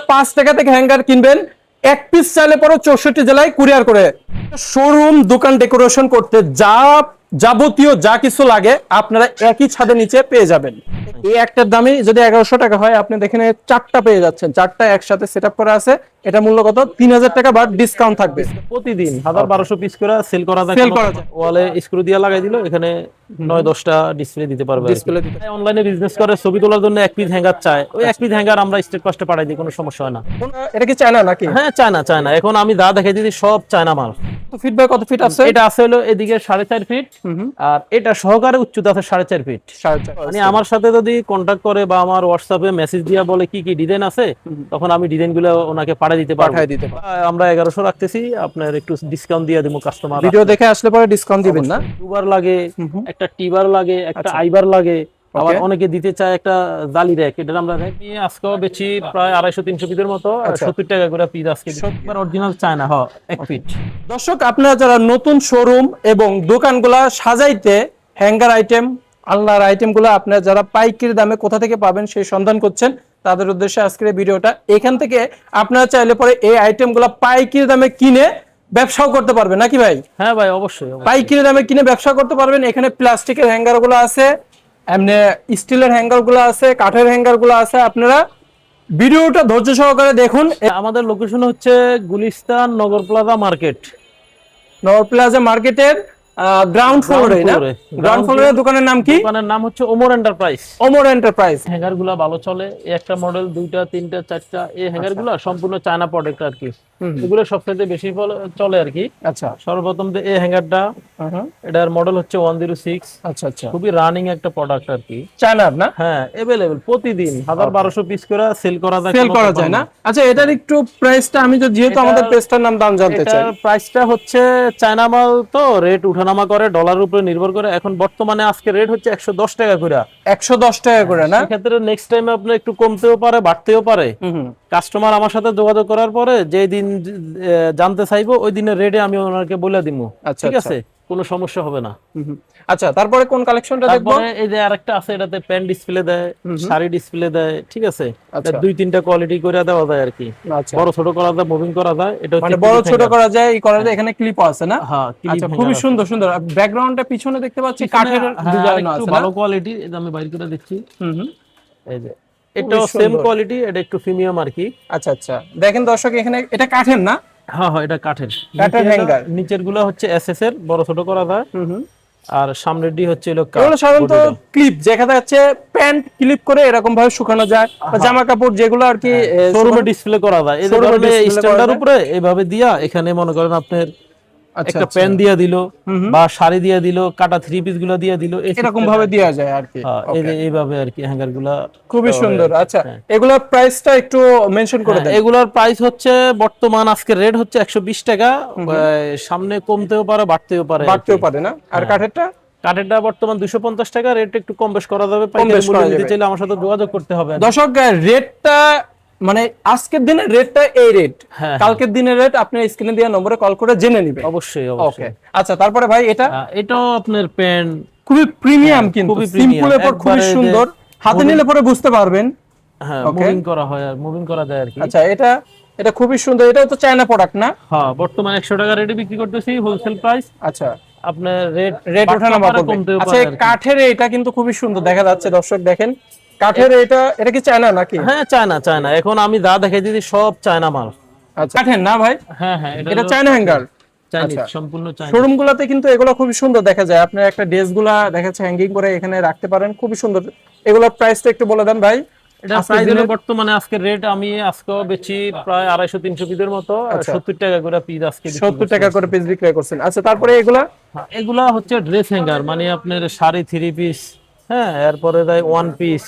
5 টাকা থেকে হ্যাঙ্গার কিনবেন, এক পিস চাইলে পরে 64 জেলায় কুরিয়ার করে। শোরুম দোকান ডেকোরেশন করতে যাবতীয় যা কিছু লাগে আপনারা একই ছাদের নিচে পেয়ে যাবেন। এই একটার দামই যদি 1100 টাকা হয়, আপনি দেখেন চারটা পেয়ে যাচ্ছেন, চারটা একসাথে সেটআপ করা আছে। এটা মূল্য কত? 3000 টাকা, বাট ডিসকাউন্ট থাকবে। প্রতিদিন 1000-1200 পিস করে সেল করা যায়। ওয়ালে স্ক্রু দিয়ে লাগাই দিল, এখানে 9-10টা ডিসপ্লে দিতে পারবে। ডিসপ্লে দিতে অনলাইনে বিজনেস করে ছবি তোলার জন্য এক পিস হ্যাঙ্গার চায়, ওই এক পিস হ্যাঙ্গার আমরা স্টেট কস্টে পাঠাই দিই, কোনো সমস্যা হয় না। এটা কি চায়না নাকি? হ্যাঁ, চায়না। এখন আমি যা দেখাই দিচ্ছি সব চায়না মাল। তো ফিডব্যাক কত ফিট আছে? এটা আছে হলো এদিকে 4.5 ফিট, আর এটা সহকারে উচ্চতা আছে 4.5 ফিট। মানে আমার সাথে যদি কন্টাক্ট করে বা আমার হোয়াটসঅ্যাপে মেসেজ দিয়া বলে কি কি ডিজাইন আছে, তখন আমি ডিজাইন গুলো ওনাকে পাঠিয়ে দিতে পারবো। আমরা 1100 রাখতেছি, আপনার একটু ডিসকাউন্ট দিয়ে দেবো কাস্টমার। ভিডিও দেখে আসলে পরে ডিসকাউন্ট দিবেন না? টুবার লাগে, একটা টিবার লাগে, একটা আইবার লাগে, আবার অনেকে দিতে চায় একটা জালি র‍্যাক। এটা আমরা র‍্যাক নিয়ে আজকেও বেচি প্রায় 250-300 পিসের মতো, 70 টাকা করে পিস আজকে। সববার অরিজিনাল চায়না, হ্যাঁ, এক ফিট। দর্শক, আপনারা যারা নতুন শোরুম এবং দোকানগুলা সাজাইতে হ্যাঙ্গার আইটেম, আলনার আইটেমগুলো আপনারা যারা পাইকারি দামে কোথা থেকে পাবেন সেই সন্ধান করছেন, তাদের উদ্দেশ্যে আজকের ভিডিওটা। এখান থেকে আপনারা চাইলে পরে এই আইটেমগুলো পাইকারি দামে কিনে ব্যবসাও করতে পারবেন, নাকি ভাই? হ্যাঁ ভাই, অবশ্যই। পাইকারি দামে কিনে ব্যবসা করতে পারবেন। এখানে প্লাস্টিকের হ্যাঙ্গারগুলো আছে, এমনি স্টিলের হ্যাঙ্গারগুলো আছে, কাঠের হ্যাঙ্গারগুলো আছে। আপনারা ভিডিওটা ধৈর্য সহকারে দেখুন। আমাদের লোকেশন হচ্ছে গুলিস্তান নগর প্লাজা মার্কেট। নগর প্লাজা মার্কেটের গ্রাউন্ড ফ্লোরে না? গ্রাউন্ড ফ্লোরের দোকানের নাম কি? দোকানের নাম হচ্ছে ওমর এন্টারপ্রাইজ। ওমর এন্টারপ্রাইজ। হ্যাঙ্গারগুলো ভালো চলে, একটা মডেল 2টা 3টা 4টা, এই হ্যাঙ্গারগুলো সম্পূর্ণ চায়না প্রোডাক্ট আর কি। এগুলো সবচেয়ে বেশি চলে আর কি। আচ্ছা, সর্বপ্রথম এই হ্যাঙ্গারটা, এটার মডেল হচ্ছে 106। আচ্ছা, খুবই রানিং একটা প্রোডাক্ট আর কি। চায়নার না? হ্যাঁ, अवेलेबल প্রতিদিন 1000-1200 পিস করে সেল করা যায় না? আচ্ছা, এটার একটু প্রাইসটা আমি যেহেতু আমাদের পেজটার নাম দাম জানতে চাই। এটার প্রাইসটা হচ্ছে চায়না মাল তো রেট উঠানামা করে, ডলারের উপরে নির্ভর করে। এখন বর্তমানে আজকে রেট হচ্ছে 110 টাকা করে। 110 টাকা করে না? সেক্ষেত্রে নেক্সট টাইম আপনার একটু কমতেও পারে, বাড়তেও পারে। কাস্টমার আমার সাথে যোগাযোগ করার পরে যেই দিন জানতে চাইবো, ওই দিনের রেটে আমি ওনাকে বলে দিব। ঠিক আছে, কোনো সমস্যা হবে না। আচ্ছা, তারপরে কোন কালেকশনটা দেখবো? তারপরে এই যে আরেকটা আছে, এটাতে প্যান ডিসপ্লে দেয়, শাড়ি ডিসপ্লে দেয়। ঠিক আছে, এটা 2-3টা কোয়ালিটি করে দেওয়া যায় আর কি। বড় ছোট করা যায়, মুভিং করা যায়। এটা মানে বড় ছোট করা যায়, এই করা যায়। এখানে ক্লিপও আছে না? হ্যাঁ, আচ্ছা, খুবই সুন্দর সুন্দর। ব্যাকগ্রাউন্ডটা পিছনে দেখতে পাচ্ছি কাঠের ডিজাইন আছে না? ভালো কোয়ালিটি, এটা আমি বাইরে করে দিচ্ছি। এই যে এটাও সেম কোয়ালিটি, এটা একটু প্রিমিয়াম আর কি। আচ্ছা, দেখেন দর্শক, এখানে এটা কাঠের না? হ্যাঁ, এটা কাঠের হ্যাঙ্গার। নিচের গুলো হচ্ছে এসএস এর, বড় ছোট করা যায়। আর সামনের ডি হচ্ছে সাধারণত ক্লিপ, যেখানে যাচ্ছে প্যান্ট ক্লিপ করে এরকম ভাবে শুকানো যায়, জামা কাপড় যেগুলো আর কি শোরুমে ডিসপ্লে করা যায়। এই যে স্ট্যান্ডার উপরে এইভাবে দিয়া, এখানে মনে করেন আপনার একটা প্যান দিয়া দিল বা শাড়ি দিয়া দিল, কাটা 3 পিস গুলো দিয়া দিল, এরকম ভাবে দেয়া যায় আর কি। এই যে এইভাবে আর কি হ্যাঙ্গার গুলা খুবই সুন্দর। আচ্ছা, এগুলোর প্রাইসটা একটু মেনশন করে দেন। এগুলোর প্রাইস হচ্ছে বর্তমান আজকে রেট হচ্ছে 120 টাকা। সামনে কমতেও পারে, বাড়তেও পারে না? আর কাঠেরটা বর্তমান 250 টাকা। রেট একটু কম বেশ করা যাবে। পাইকারি মূল্যে নিতে চাইলে আমার সাথে যোগাযোগ করতে হবে। দর্শক, রেটটা মানে আজকের দিনের রেটটা এই রেট, কালকের দিনের রেট আপনি স্ক্রিনে দেওয়া নম্বরে কল করে জেনে নেবেন। অবশ্যই। ওকে, আচ্ছা, তারপরে ভাই এটাও আপনার পেন খুবই প্রিমিয়াম, কিন্তু সিম্পলের পর খুবই সুন্দর। হাতে নিলে পরে বুঝতে পারবেন। হ্যাঁ, মুভিং করা হয় আর মুভিং করা যায় আর কি। আচ্ছা, এটা খুবই সুন্দর। এটাও তো চায়না প্রোডাক্ট না? হ্যাঁ, বর্তমানে 100 টাকা রেটে বিক্রি করতেছি, হোলসেল প্রাইস। আচ্ছা, আপনার রেট ওঠানামা করবে। আচ্ছা, কাঠের এটা কিন্তু খুবই সুন্দর দেখা যাচ্ছে। দর্শক দেখেন, কাঠের এটা কি চায়না নাকি? হ্যাঁ, চায়না। এখন আমি যা দেখাই দিচ্ছি সব চায়না মাল। আচ্ছা, কাঠের না ভাই? হ্যাঁ, এটা চায়না হ্যাঙ্গার, চাইনিজ, সম্পূর্ণ চাইনিজ। শোরুমগুলোতে কিন্তু এগুলো খুবই সুন্দর দেখা যায়। আপনার একটা ড্রেসগুলা দেখাচ্ছে হ্যাঙ্গিং করে এখানে রাখতে পারেন, খুবই সুন্দর। এগুলোর প্রাইসটা একটু বলে দেন ভাই। এটা প্রাইস হলো বর্তমানে আজকের রেট, আমি আজকেও বেচি প্রায় 250-300 পিসের মতো, 70 টাকা করে পিস আজকে 70 টাকা করে পিস বিক্রি করছেন। আচ্ছা, তারপরে এগুলা হচ্ছে ড্রেস হ্যাঙ্গার, মানে আপনার শাড়ি 3 পিস, হ্যাঁ, এরপরে দেয় 1 পিস,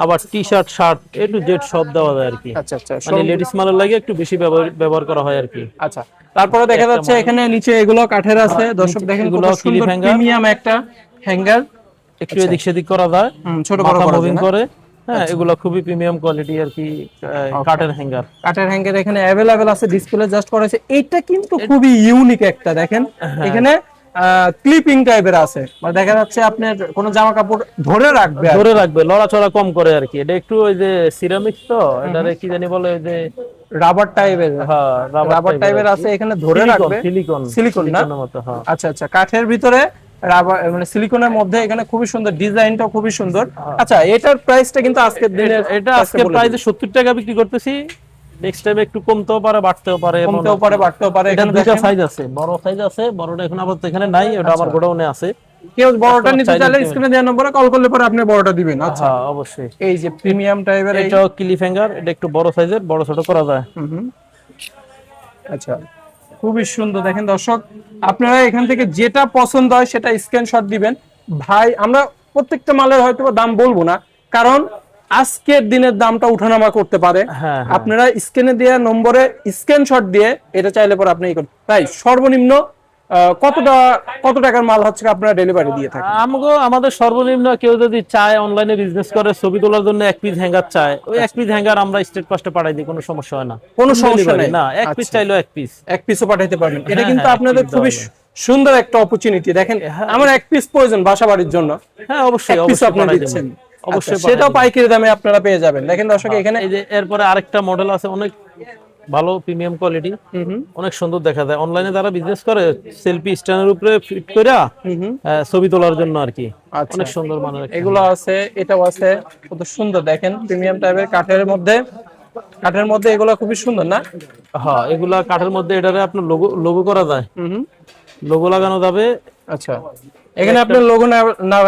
আবার T-shirt, shirt, A to Z সব দেওয়া যায় আর কি। আচ্ছা, মানে লেডিস মালের লাগে একটু বেশি ব্যবহার করা হয় আর কি। আচ্ছা, তারপরে দেখা যাচ্ছে এখানে নিচে এগুলো কাঠের আছে। দর্শক দেখেন, এগুলো সুন্দর প্রিমিয়াম একটা হ্যাঙ্গার, একটু এদিক সেদিক করা যায়, ছোট বড় মুভিং করে। হ্যাঁ, এগুলো খুবই প্রিমিয়াম কোয়ালিটি আর কি, কাঠের হ্যাঙ্গার। এখানে अवेलेबल আছে, ডিসপ্লে জাস্ট করা আছে। এটা কিন্তু খুবই ইউনিক একটা, দেখেন এখানে ক্লিপিং টাইপের আছে, মানে দেখা যাচ্ছে আপনার কোন জামা কাপড় ধরে রাখবে আর কি। ধরে রাখবে, লড়াচড়া কম করে আর কি। এটা একটু ওই যে সিরামিক্স তো, এটারে কি জানি বলে, ওই যে রাবার টাইপের, হ্যাঁ রাবার টাইপের আছে, এখানে ধরে রাখবে। সিলিকন সিলিকন না? সিলিকনের মতো, হ্যাঁ। আচ্ছা আচ্ছা, কাঠের ভিতরে রাবার মানে সিলিকনের মধ্যে, এখানে খুবই সুন্দর, ডিজাইনটাও খুবই সুন্দর। আচ্ছা, এটার প্রাইসটা কিন্তু আজকের দিনে এটা আজকে প্রাইসে 70 টাকা বিক্রি করতেছি। নেক্সট টাইমে একটু কমতেও পারে, বাড়তেও পারে, কমতেও পারে, বাড়তেও পারে। এটা এখানে দুটো দেখেন, সাইজ আছে, বড় সাইজ আছে, বড়টা এখন আপাতত এখানে নাই, ওটা আমার গোডাউনে আছে। কেউ বড়টা নিতে চাইলে স্ক্রিনে দেওয়া নম্বরে কল করলে পরে আপনি বড়টা দিবেন। আচ্ছা, হ্যাঁ অবশ্যই। এই যে প্রিমিয়াম টাইপের, এটাও ক্লিপ হ্যাঙ্গার, এটা একটু বড় সাইজের, বড় ছোট করা যায়। আচ্ছা, খুবই সুন্দর। দেখেন দর্শক, আপনারা এখান থেকে যেটা পছন্দ হয় সেটা স্ক্রিনশট দিবেন ভাই। আমরা প্রত্যেকটা মালের হয়তো দাম বলবো না, কারণ আজকের দিনের দামটা উঠানামা করতে পারে। হ্যাঁ, আপনারা স্ক্রিনে দেওয়া নম্বরে স্ক্রিনশট দিয়ে এটা চাইলে পরে আপনি তাই সর্বনিম্ন কত টাকার মাল হচ্ছে আপনারা ডেলিভারি দিয়ে থাকেন? আমাদের সর্বনিম্ন কেউ যদি চায় অনলাইনে বিজনেস করে, ছবি তোলার জন্য এক পিস হ্যাঙ্গার চায়, ওই এক পিস হ্যাঙ্গার আমরা স্টেট পোস্টে পাঠাই দিই, কোনো সমস্যা হয় না। কোনো সমস্যা নেই না, এক পিস চাইলেও এক পিসও পাঠাইতে পারবেন। এটা হ্যাঁ, কিন্তু হ্যাঁ, আপনাদের এক piece খুবই দেওয়া সুন্দর একটা অপরচুনিটি। দেখেন, আমার এক পিস প্রয়োজন বাসা বাড়ির জন্য, হ্যাঁ অবশ্যই, এক পিস অবশ্যই আপনি পাঠাই দেব। দিচ্ছেন। অবশ্যই আচ্ছা, সেটাও পাইকারি দামে আপনারা পেয়ে যাবেন। দেখেন দর্শক, এখানে এই যে এরপরে আরেকটা মডেল আছে, অনেক ভালো প্রিমিয়াম কোয়ালিটি, অনেক সুন্দর দেখা যায়। অনলাইনে যারা বিজনেস করে, সেলফি স্ট্যান্ডের উপরে ফিট করে ছবি তোলার জন্য আর কি, অনেক সুন্দর মানের। এগুলো আছে, এটাও আছে, কত সুন্দর। দেখেন প্রিমিয়াম টাইপের কাঠের মধ্যে এগুলো খুবই সুন্দর না? হ্যাঁ, এগুলা কাঠের মধ্যে, এটারে আপনার লোগো করা যায়, লোগো লাগানো যাবে। আচ্ছা, এখানে আপনার লোগো না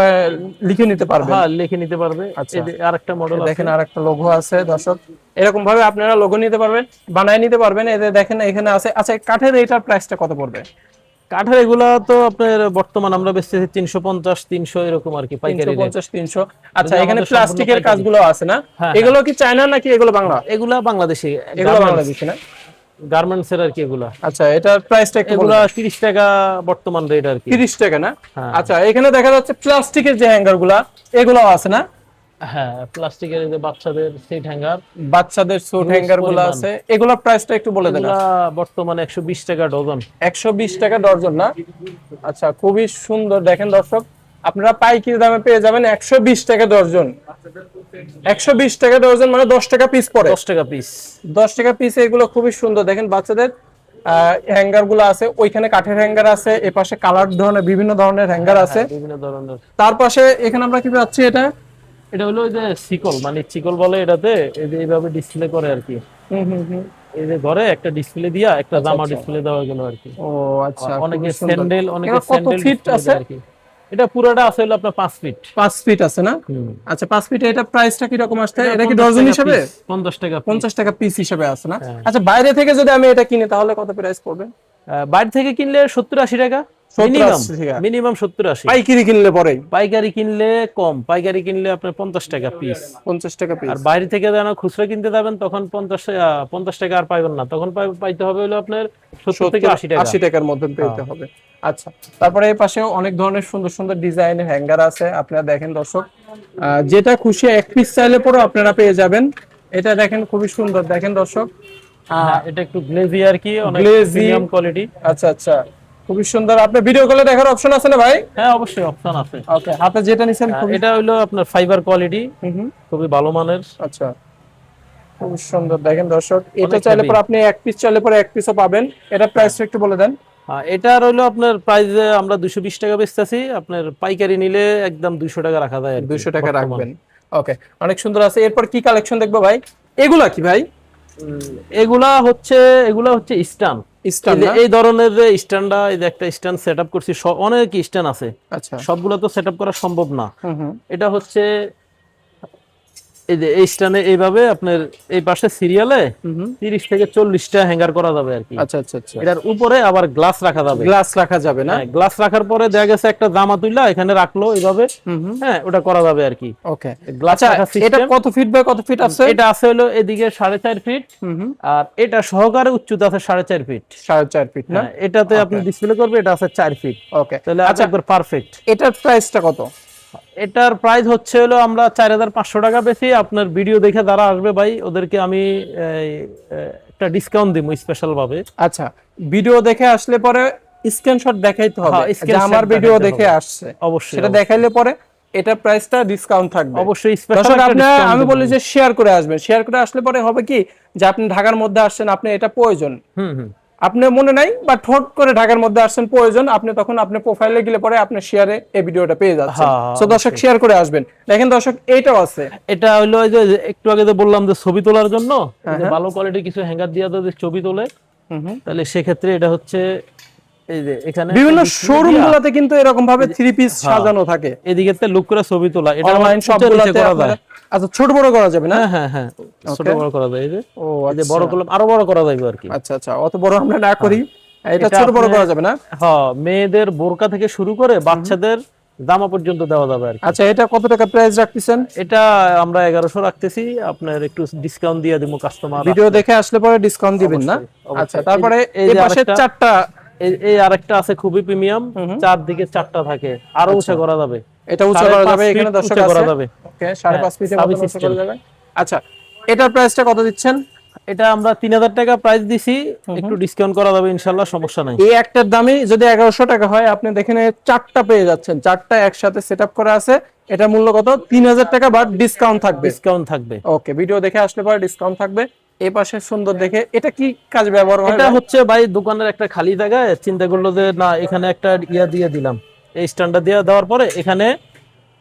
লিখে নিতে পারবেন? হ্যাঁ, লিখে নিতে পারবে। আচ্ছা, এই যে আরেকটা মডেল আছে, দেখেন আরেকটা লোগো আছে দর্শক, এরকম ভাবে আপনারা লোগো নিতে পারবেন, বানায় নিতে পারবেন। এই যে দেখেন এখানে আছে। আচ্ছা, কাঠের এইটার প্রাইসটা কত পড়বে? কাঠের এগুলা তো আপনার বর্তমান আমরা বেচতেছি 350 300 এরকম আর কি, পাইকারি রেট। 350 300। আচ্ছা, যদি এখানে আমাদের প্লাস্টিকের সম্পূর্ণ কাজগুলো আছে না? হ্যাঁ, এগুলো কি চায়না নাকি এগুলো বাংলা? এগুলা বাংলাদেশি, এগুলো বাংলাদেশি না? গার্মেন্টস এর আর কি এগুলা। আচ্ছা, এটার প্রাইসটা একটু এগুলা 30 টাকা বর্তমান রেট আর কি। 30 টাকা না? হ্যাঁ। আচ্ছা, এখানে দেখা যাচ্ছে প্লাস্টিকের যে হ্যাঙ্গার এগুলো আছে না? হ্যাঁ, প্লাস্টিকের যে বাচ্চাদের সিট হ্যাঙ্গার, বাচ্চাদের সুট হ্যাঙ্গার গুলো আছে, এগুলোর প্রাইসটা একটু বলে দেন। এগুলা বর্তমানে 120 টাকা ডজন। 120 টাকা ডজন না? আচ্ছা, খুবই সুন্দর। দেখেন দর্শক, আপনারা পাইকারি দামে পেয়ে যাবেন 120 টাকা ডজন। 120 টাকা ডজন মানে 10 টাকা পিস পড়ে। 10 টাকা পিস। 10 টাকা পিস। এগুলো খুবই সুন্দর। দেখেন বাচ্চাদের হ্যাঙ্গার গুলো আছে, ওইখানে কাঠের হ্যাঙ্গার আছে, এ পাশে কালার ধরনের বিভিন্ন ধরনের হ্যাঙ্গার আছে, বিভিন্ন ধরনের। তার পাশে এখানে আমরা কি পাচ্ছি? এটা হলো ওই যে চিকল, মানে চিকল বলে এটাতে, এই যে এইভাবে ডিসপ্লে করে আর কি। এই যে ঘরে একটা ডিসপ্লে দিয়া, একটা জামা ডিসপ্লে দেওয়া গেল আর কি। ও আচ্ছা, অনেকে খুবই সুন্দর। স্যান্ডেল, অনেকে কত স্যান্ডেল ফিট আছে? আর কি। এটা পুরোটা আছে হলো আপনার 5 ফিট। 5 ফিট আছে না? আচ্ছা, 5 ফিট। এটা প্রাইসটা কি রকম আসছে? এটা কি ডজন হিসাবে? 50 টাকা। 50 টাকা পিস হিসাবে আছে না? হ্যাঁ। আচ্ছা, বাইরে থেকে যদি আমি এটা কিনি তাহলে কত প্রাইস পড়বে? বাইরে থেকে কিনলে 70-80 টাকা মিনিমাম। 70-80 পাইকারি কিনলে পরে? পাইকারি কিনলে কম, পাইকারি কিনলে আপনার 50 টাকা পিস। 50 টাকা পিস। আর বাইরে থেকে যেন খুচরা কিনতে যাবেন তখন 50 টাকা আর পাইবেন না, তখন পাইতে হবে হলো আপনার 70 থেকে 80 টাকা। 80 টাকার মধ্যে পেতে হবে। আচ্ছা, তারপরে এই পাশেও অনেক ধরনের সুন্দর সুন্দর ডিজাইনের হ্যাঙ্গার আছে। আপনারা দেখেন দর্শক, যেটা খুশি এক পিস চাইলে পরে আপনারা পেয়ে যাবেন। এটা দেখেন খুবই সুন্দর। দেখেন দর্শক, এটা একটু গ্লেজি আর কি, অনেক গ্লেজি প্রিমিয়াম কোয়ালিটি। আচ্ছা আচ্ছা, খুবই সুন্দর। আপনি ভিডিও কলে দেখার অপশন আছে না ভাই? হ্যাঁ, অবশ্যই অপশন আছে। ওকে, হাতে যেটা নিছেন এটা হলো আপনার ফাইবার কোয়ালিটি, খুবই ভালো মানের। আচ্ছা, খুব সুন্দর। দেখেন দর্শক, এটা চাইলে পরে আপনি এক পিস চাইলে পরে এক পিসও পাবেন। এটা প্রাইসটা একটু বলে দেন। এটা হলো আপনার প্রাইস আমরা 220 টাকা বেচতেছি, আপনার পাইকারি নিলে একদম 200 টাকা রাখা যায়। 200 টাকা রাখবেন। ওকে, অনেক সুন্দর আছে। এরপর কি কালেকশন দেখবো ভাই? এগুলা কি ভাই? এগুলা হচ্ছে স্ট্যান্ড। এই ধরনের স্ট্যান্ডটা, এই যে একটা স্ট্যান্ড সেটআপ করছি, অনেক স্ট্যান্ড আছে। আচ্ছা, সবগুলো তো সেটআপ করা সম্ভব না। এটা হচ্ছে এই যে এই স্ট্যান্ডে এইভাবে আপনার এই পাশে সিরিয়ালে 30 থেকে 40টা হ্যাঙ্গার করা যাবে আর কি। আচ্ছা আচ্ছা আচ্ছা, এটার উপরে আবার গ্লাস রাখা যাবে। গ্লাস রাখা যাবে না? গ্লাস রাখার পরে দেখা গেছে একটা জামা তুইলা এখানে রাখলো এইভাবে, হ্যাঁ, ওটা করা যাবে আর কি। ওকে, গ্লাস রাখা সিস্টেম। এটা কত ফিট বাই কত ফিট আছে? এটা আছে হলো এদিকে 4.5 ফিট, আর এটা সহকারে উচ্চতা আছে 4.5 ফিট। 4.5 ফিট না? এটাতে আপনি ডিসপ্লে করবে, এটা আছে 4 ফিট। ওকে, তাহলে আচ্ছা, একবার পারফেক্ট। এটার প্রাইসটা কত? এটার প্রাইস হচ্ছে হলো আমরা 4500 টাকা বেশি। আপনার ভিডিও দেখে যারা আসবে ভাই, ওদেরকে আমি একটা ডিসকাউন্ট দিব স্পেশাল ভাবে। আচ্ছা, ভিডিও দেখে আসলে পরে স্ক্রিনশট দেখাইতে হবে হ্যাঁ, যে screenshot আমার ভিডিও দেখাইতে দেখে হবে। আসছে, অবশ্যই সেটা দেখাইলে পরে এটা প্রাইসটা ডিসকাউন্ট থাকবে। অবশ্যই স্পেশাল দর্শক একটা আপনি, discount আমি দেব। বলি যে শেয়ার করে আসবেন, শেয়ার করে আসলে পরে হবে কি যে আপনি ঢাকার মধ্যে আসছেন, আপনি এটা প্রয়োজন, হুম হুম আপনার মনে নাই বা ঠোঁট করে ঢাকার মধ্যে আসছেন প্রয়োজন, আপনি তখন আপনি প্রোফাইলে গেলে পরে আপনি শেয়ারে এই ভিডিওটা পেয়ে যাচ্ছেন। হ্যাঁ, সো দর্শক শেয়ার করে আসবেন। দেখেন দর্শক এইটাও আছে, এটা হলো ওই যে একটু আগে যে বললাম যে ছবি তোলার জন্য হ্যাঁ, এই যে ভালো কোয়ালিটির কিছু হ্যাঙ্গার দিয়ে যদি ছবি তোলে, হুম। তাহলে সেক্ষেত্রে এটা হচ্ছে এই যে এখানে বিভিন্ন একটা display শোরুম দিয়া, গুলাতে কিন্তু এরকম ভাবে 3 পিস সাজানো থাকে, এদিকে লুক করে ছবি তোলা, এটা অনলাইন উঁচা নিচে সবগুলাতে করা আপনারা, যায়। আচ্ছা ছোট বড় করা যাবে না? হ্যাঁ হ্যাঁ ছোট বড় করা যায়, এই যে ও এই যে আচ্ছা বড় করলাম আরো বড় করা যাবে আর কি। আচ্ছা আচ্ছা, অত বড় আমরা না করি, এটা এটা ছোট বড় আপনি- করা যাবে না? হ্যাঁ, মেয়েদের বোরকা থেকে শুরু করে বাচ্চাদের জামা পর্যন্ত দেওয়া যাবে আর কি। আচ্ছা, এটা কত টাকা প্রাইস রাখতেছেন? এটা আমরা 1100 রাখতেছি, আপনার একটু ডিসকাউন্ট দিয়ে দিব কাস্টমার। ভিডিও দেখে আসলে পরে ডিসকাউন্ট দিবেন না? অবশ্যই। আচ্ছা, তারপরে এই এই যে পাশে আরেকটা- চারটা, এই আরেকটা আছে খুবই প্রিমিয়াম, চারদিকে চারটা থাকে, আরো উঁচা করা যাবে, এটা উঁচা করা যাবে, এখানে দর্শক উঁচা করা আছে, যাবে। ওকে 5.5 ফিটের মতো সাবি উঁচা system। করা যাবে। আচ্ছা, এটার প্রাইসটা কত দিচ্ছেন? এটা আমরা 3000 টাকা প্রাইস দিছি, একটু ডিসকাউন্ট করা যাবে ইনশাআল্লাহ, সমস্যা নাই। এই একটার দামই যদি 1100 টাকা হয়, আপনি দেখেন এই চারটা পেয়ে যাচ্ছেন, চারটা একসাথে সেটআপ করা আছে। এটার মূল্য কত? 3000 টাকা, বাট ডিসকাউন্ট থাকবে। ডিসকাউন্ট থাকবে। ওকে, ভিডিও দেখে আসলে পরে ডিসকাউন্ট থাকবে। এই পাশে সুন্দর দেখে, এটা কি কাজ ব্যবহার হয়? এটা হচ্ছে ভাই দোকানের একটা খালি জায়গায় চিন্তা করলো যে না এখানে একটা ইয়া দিয়ে দিলাম, এই স্ট্যান্ডটা দিয়ে দেওয়ার পরে এখানে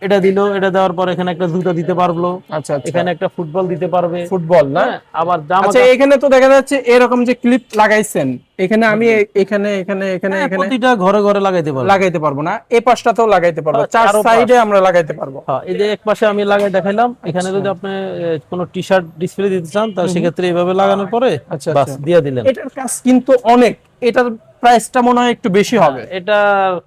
এটা দিল, এটা দেওয়ার পরে এখানে একটা জুতা দিতে পারলো, আচ্ছা আচ্ছা, এখানে একটা ফুটবল দিতে পারবে, ফুটবল না? হ্যাঁ, আবার জামা আচ্ছা, এখানে তো দেখা যাচ্ছে এরকম যে ক্লিপ লাগাইছেন, এখানে আমি এখানে এখানে এখানে এখানে প্রতিটা ঘরে ঘরে লাগাইতে পারবে। লাগাইতে পারবো না, এই পাশটাতেও লাগাইতে পারবো, হ্যাঁ, চার চারো পাশ। সাইডে আমরা লাগাইতে পারবো। হ্যাঁ, এই যে এক পাশে আমি লাগাই দেখাইলাম, এখানে যদি আপনি কোনো টি শার্ট ডিসপ্লে দিতে চান তাহলে সেক্ষেত্রে এইভাবে লাগানোর পরে আচ্ছা বাস আচ্ছা, দিয়ে দিলেন। এটার কাজ কিন্তু অনেক, এটার প্রাইসটা মনে হয় একটু বেশি হবে। এটা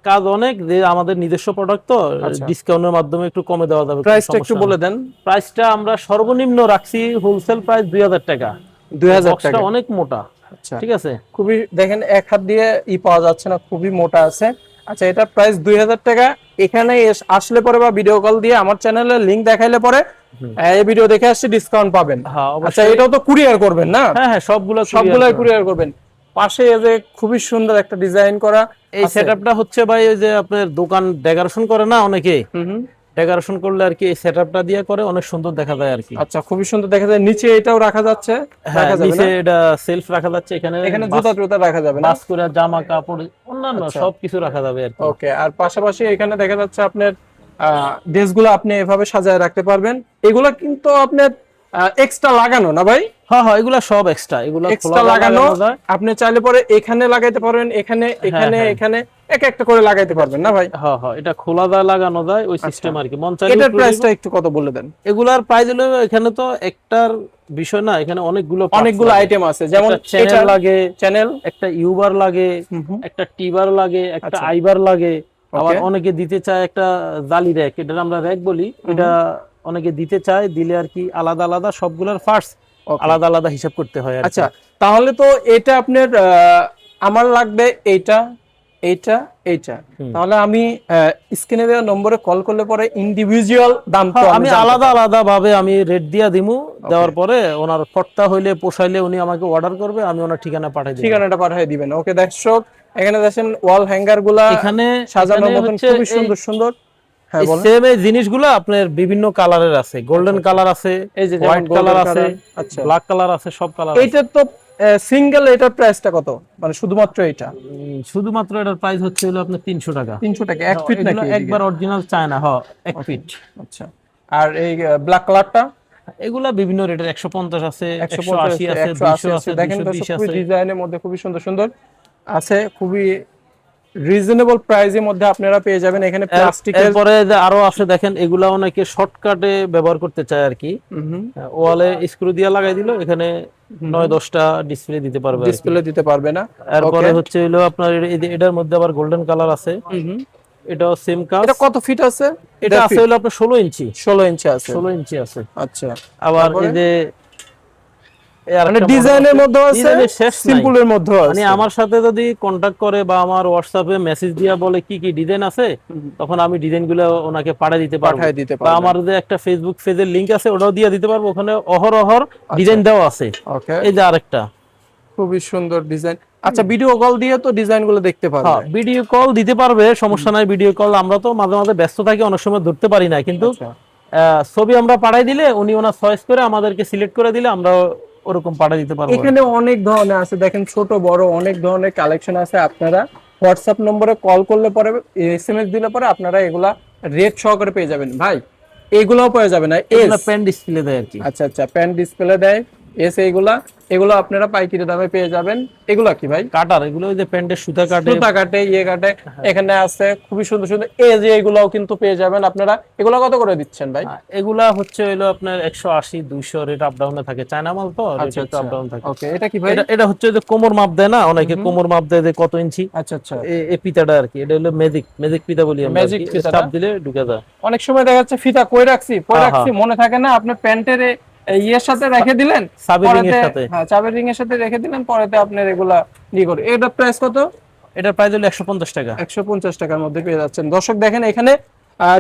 কাজ অনেক, যে আমাদের নিজস্ব প্রোডাক্ট তো আচ্ছা। ডিসকাউন্টের মাধ্যমে একটু কমে দেওয়া যাবে। প্রাইসটা একটু বলে দেন। প্রাইসটা আমরা সর্বনিম্ন রাখছি হোলসেল প্রাইস 2000 টাকা। 2000 বক্সটা টাকা, অনেক মোটা, আচ্ছা, ঠিক আছে। খুবই দেখেন এক হাত দিয়ে পাওয়া যাচ্ছে না, খুবই মোটা আছে। আচ্ছা, এটা প্রাইস 2000 টাকা। এখানে আসলে পরে বা ভিডিও কল দিয়ে আমার চ্যানেলের লিংক দেখাইলে পরে এই ভিডিও দেখে আসছে ডিসকাউন্ট পাবেন। হ্যাঁ আচ্ছা, অবশ্যই। এটাও তো কুরিয়ার করবেন না? হ্যাঁ সবগুলাই সবগুলাই কুরিয়ার করবেন। পাশে এই যে খুবই সুন্দর একটা ডিজাইন করা এই আছে। সেটআপটা হচ্ছে ভাই ওই যে আপনার দোকান ডেকোরেশন করে না অনেকে, হুম। ডেকোরেশন করলে আর কি এই সেটআপটা দিয়ে করে অনেক সুন্দর দেখা যায় আর কি। আচ্ছা, খুবই সুন্দর দেখা যায়। নিচে এটাও রাখা যাচ্ছে, হ্যাঁ, রাখা যাবে নিচে না? এটা সেলফ রাখা যাচ্ছে, এখানে এখানে জুতা টুতা রাখা যাবে না? বাস করে জামা কাপড় অন্যান্য সবকিছু রাখা যাবে আর কি। ওকে, আর পাশাপাশি এখানে দেখা যাচ্ছে আপনার ড্রেসগুলো আপনি এভাবে সাজায় রাখতে পারবেন। এগুলা কিন্তু আপনার এক্সট্রা লাগানো না ভাই? হ্যাঁ এগুলা সব এক্সট্রা, এগুলা এক্সট্রা লাগানো, আপনি চাইলে পরে এখানে লাগাইতে পারবেন, এখানে এখানে এখানে এক একটা করে লাগাইতে পারবেন না ভাই? হ্যাঁ এটা খোলা যায় লাগানো যায় ওই সিস্টেম আর কি, মন চাইলে এটার উপরে প্রাইসটা একটু কত বলে দেন? দিব। এগুলার প্রাইস হলো, এখানে তো একটার বিষয় না, এখানে অনেকগুলো অনেকগুলো আইটেম আছে, যেমন চ্যানেল লাগে, চ্যানেল, একটা ইউবার লাগে, একটা টিবার লাগে, একটা আইবার লাগে, আবার অনেকে দিতে চায় একটা জালি র‍্যাক, এটা আমরা র‍্যাক বলি, এটা অনেকে দিতে চায়, দিলে আর কি আলাদা আলাদা সবগুলোর পার্টস আলাদা আলাদা হিসাব করতে হয় আর কি। আচ্ছা, তাহলে তো এটা আপনার আমার লাগবে এইটা এইটা এইটা, তাহলে আমি স্ক্রিনে দেওয়া নম্বরে কল করলে পরে ইন্ডিভিজুয়াল দাম তো আমি আলাদা আলাদা ভাবে আমি রেট দিয়া দিমু, দেওয়ার পরে ওনার ফটটা হইলে পোষাইলে উনি আমাকে অর্ডার করবে, আমি ওনার ঠিকানা পাঠিয়ে দিব, ঠিকানাটা পাঠিয়ে দিবেন। ওকে দর্শক, এখানে দেখেন ওয়াল হ্যাঙ্গার গুলা এখানে সাজানোর মতন খুবই সুন্দর সুন্দর। হ্যাঁ বলেন। সেম এই জিনিসগুলো আপনার বিভিন্ন কালারের আছে, গোল্ডেন কালার আছে, এই যে হোয়াইট কালার আছে, আচ্ছা, ব্ল্যাক কালার আছে, সব কালার। এইটা তো সিঙ্গেল, এটার প্রাইসটা কত? মানে শুধুমাত্র এটা শুধুমাত্র এটার প্রাইস হচ্ছে হলো আপনার 300 টাকা। 300 টাকা, এক ফিট এগুলো নাকি? একবার অরিজিনাল চায়না, হ্যাঁ 1 ফিট। আচ্ছা, আর এই ব্ল্যাক কালারটা এগুলা বিভিন্ন রেটের, 150 আছে, 150 180 আছে, 200 আছে, দেখেন 220 খুবই আছে। ডিজাইনের মধ্যে খুবই সুন্দর সুন্দর আছে, খুবই রিজনেবল প্রাইসের মধ্যে আপনারা পেয়ে যাবেন। এখানে প্লাস্টিকের এরপরে যে আরো আছে দেখেন, এগুলা অনেকে শর্টকাটে ব্যবহার করতে চায় আর কি, ওয়ালে স্ক্রু দিয়ে লাগাই দিল, এখানে 9-10টা ডিসপ্লে দিতে পারবে, ডিসপ্লে দিতে পারবে না। এরপরে হচ্ছে হলো আপনার এটার মধ্যে আবার গোল্ডেন কালার আছে, এটাও সেম কাজ। এটা কত ফিট আছে? এটা আছে হলো আপনার 16 ইঞ্চি, 16 ইঞ্চি আছে। 16 ইঞ্চি আছে। আচ্ছা, আবার এই যে মানে ডিজাইনের মধ্যে আছে, সিম্পলের মধ্যে আছে। মানে আমার সাথে যদি কন্টাক্ট করে বা আমার হোয়াটসঅ্যাপে মেসেজ দিয়া বলে কি কি ডিজাইন আছে, তখন আমি ডিজাইনগুলো ওনাকে পাঠিয়ে দিতে পারবো, বা আমার যে একটা ফেসবুক পেজের লিংক আছে ওটাও দিয়ে দিতে পারবো, ওখানে অহরহ ডিজাইন দেওয়া আছে। ওকে, এই যে আরেকটা খুবই সুন্দর ডিজাইন। আচ্ছা, ভিডিও কল দিয়ে তো ডিজাইন গুলো দেখতে পারবে। হ্যাঁ, ভিডিও কল দিতে পারবে, সমস্যা নাই। ভিডিও কল আমরা তো মাঝে মাঝে ব্যস্ত থাকি, অনেক সময় ধরতে পারি না, কিন্তু আচ্ছা। ছবি আমরা পাঠাই দিলে উনি ওনার চয়েস করে আমাদেরকে সিলেক্ট করে দিলে আমরা ওরকম পাঠিয়ে দিতে পারবো। এখানে অনেক ধরনের আছে, দেখেন ছোট বড় অনেক ধরনের কালেকশন আছে। আপনারা হোয়াটসঅ্যাপ নম্বরে কল করলে পরে, এসএমএস দিলে পরে আপনারা এগুলা রেট সহকারে পেয়ে যাবেন ভাই। এগুলাও পেয়ে যাবেন না, এগুলো পেন ডিসপ্লে দেয় আর কি। আচ্ছা আচ্ছা, প্যান ডিসপ্লে দেয় এস, এগুলো আপনারা পাইকারি দামে পেয়ে যাবেন। এগুলা কি ভাই? কাটার, এগুলো ওই যে প্যান্টের সুতা কাটে, সুতা কাটে, ইয়ে কাটে। এখানে আছে খুবই সুন্দর সুন্দর এই যে এগুলাও কিন্তু পেয়ে যাবেন আপনারা। এগুলা কত করে দিচ্ছেন ভাই? এগুলা হচ্ছে হইলো আপনার 180 200 রেট আপ ডাউনে থাকে, চায়না মাল তো রেট একটু আপ ডাউন থাকে। ওকে, এটা কি ভাই? এটা হচ্ছে যে কোমর মাপ দেয় না, অনেকে কোমর মাপ দেয় যে কত ইঞ্চি। আচ্ছা আচ্ছা, এই পিতাটা আর কি, এটা হলো ম্যাজিক পিতা বলি আমরা, ম্যাজিক ফিতা চাপ দিলে ঢুকে যায়। অনেক সময় দেখা যাচ্ছে ফিতা কই রাখছি মনে থাকে না, আপনি প্যান্টের ইয়ের সাথে রেখে দিলেন, সাবের রিং এর সাথে, হ্যাঁ চাবের রিং এর সাথে রেখে দিলেন, পরেতে আপনার এগুলা নিয়ে করে। এটা প্রাইস কত? এটার প্রাইস হলো 150 টাকা। 150 টাকার মধ্যে পেয়ে যাচ্ছেন। দর্শক দেখেন এখানে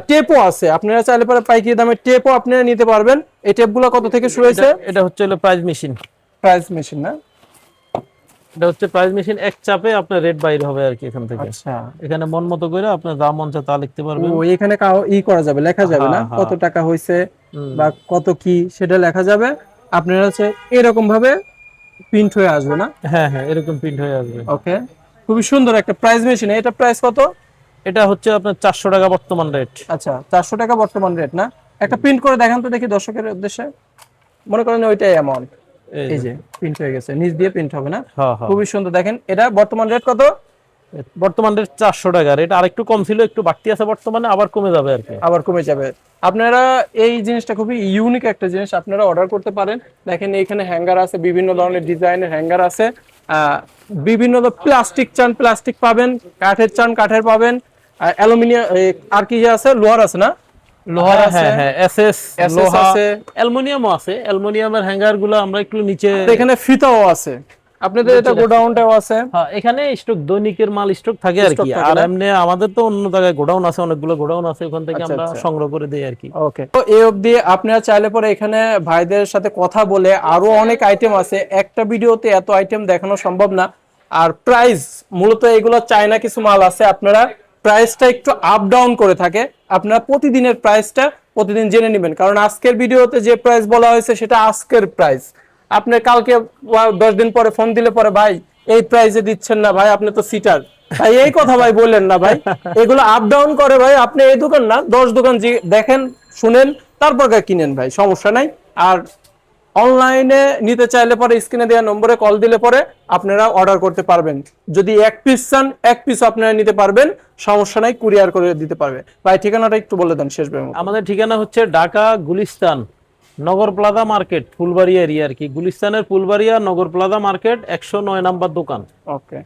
টেপও আছে, আপনারা চাইলে পরে পাইকারি দামে টেপও আপনারা নিতে পারবেন। এই টেপগুলো কত থেকে শুরু হয়েছে? এটা হচ্ছে হলো প্রাইস মেশিন। প্রাইস মেশিন না, এটা হচ্ছে প্রাইস মেশিন, এক চাপে আপনার রেট বাইর হবে আর কি এখান থেকে। আচ্ছা, এখানে মন মতো করে আপনার যা মন চায় তা লিখতে পারবেন। ও এখানে করা যাবে, লেখা যাবে না হ্যাঁ, কত টাকা হয়েছে বা কত কি সেটা লেখা যাবে। আপনারা হচ্ছে এরকম ভাবে প্রিন্ট হয়ে আসবে না? হ্যাঁ হ্যাঁ, এরকম প্রিন্ট হয়ে আসবে। ওকে, খুবই সুন্দর একটা প্রাইস মেশিন। এটা প্রাইস কত? এটা হচ্ছে আপনার 400 টাকা বর্তমান রেট। আচ্ছা, 400 টাকা বর্তমান রেট না? একটা প্রিন্ট করে দেখান তো দেখি দর্শকের উদ্দেশ্যে। মনে করেন ওইটাই অ্যামাউন্ট, এই যে প্রিন্ট হয়ে গেছে, নিচ দিয়ে প্রিন্ট হবে না? হ্যাঁ হ্যাঁ, খুবই সুন্দর। দেখেন এটা বর্তমান রেট কত? বর্তমান রেট 400 টাকা। রেট আরেকটু কম ছিল, একটু বাড়তি আছে বর্তমানে, আবার কমে যাবে আর কি। আবার কমে যাবে। আপনারা এই জিনিসটা খুবই ইউনিক একটা জিনিস, আপনারা অর্ডার করতে পারেন। দেখেন এখানে হ্যাঙ্গার আছে, বিভিন্ন ধরনের ডিজাইনের হ্যাঙ্গার আছে। বিভিন্ন প্লাস্টিক চান প্লাস্টিক পাবেন, কাঠের চান কাঠের পাবেন, অ্যালুমিনিয়াম আর কি আছে, লোহার আছে না? লোহার আছে, হ্যাঁ হ্যাঁ, এসএস লোহা আছে, অ্যালুমিনিয়ামও আছে। অ্যালুমিনিয়ামের হ্যাঙ্গার গুলো আমরা একটু নিচে, এখানে ফিতাও আছে। আপনাদের এটা গোডাউনটাও আছে? হ্যাঁ, এখানে স্টক দৈনিকের মাল স্টক থাকে আর কি। আর এমনি আমাদের তো অন্য জায়গায় গোডাউন আছে, অনেকগুলো গোডাউন আছে, ওখান থেকে আমরা সংগ্রহ করে দেই আর কি। ওকে, তো এই অবধি আপনারা চাইলে পরে এখানে ভাইদের সাথে কথা বলে, আরো অনেক আইটেম আছে, একটা ভিডিওতে এত আইটেম দেখানো সম্ভব না। আর প্রাইস মূলত এগুলো চায়না কিছু মাল আছে, আপনারা প্রাইসটা একটু আপ ডাউন করে থাকে। আপনারা প্রতিদিনের প্রাইসটা প্রতিদিন জেনে নেবেন, কারণ আজকের ভিডিওতে যে প্রাইস বলা হয়েছে সেটা আজকের প্রাইস। আপনি কালকে 10 দিন পরে ফোন দিলে পরে ভাই এই প্রাইসে দিচ্ছেন না ভাই, আপনি তো সিটার ভাই, এই কথা ভাই বললেন না ভাই। এগুলো আপ ডাউন করে ভাই, আপনি এই দোকান না 10 দোকান দেখেন শুনেন তারপর কিনেন ভাই, সমস্যা নাই। আর অনলাইনে নিতে চাইলে পরে স্ক্রিনে দেওয়া নম্বরে কল দিলে পরে আপনারা অর্ডার করতে পারবেন। যদি এক পিস চান এক পিস আপনারা নিতে পারবেন, সমস্যা নাই, কুরিয়ার করে দিতে পারবে। ভাই ঠিকানাটা একটু বলে দেন শেষ ভাই। আমাদের ঠিকানা হচ্ছে ঢাকা গুলিস্তান নগর প্লাজা মার্কেট, ফুলবাড়িয়া এরিয়া আর কি। গুলিস্তানের ফুলবাড়িয়া নগর প্লাজা মার্কেট 109 নাম্বার দোকান। ওকে।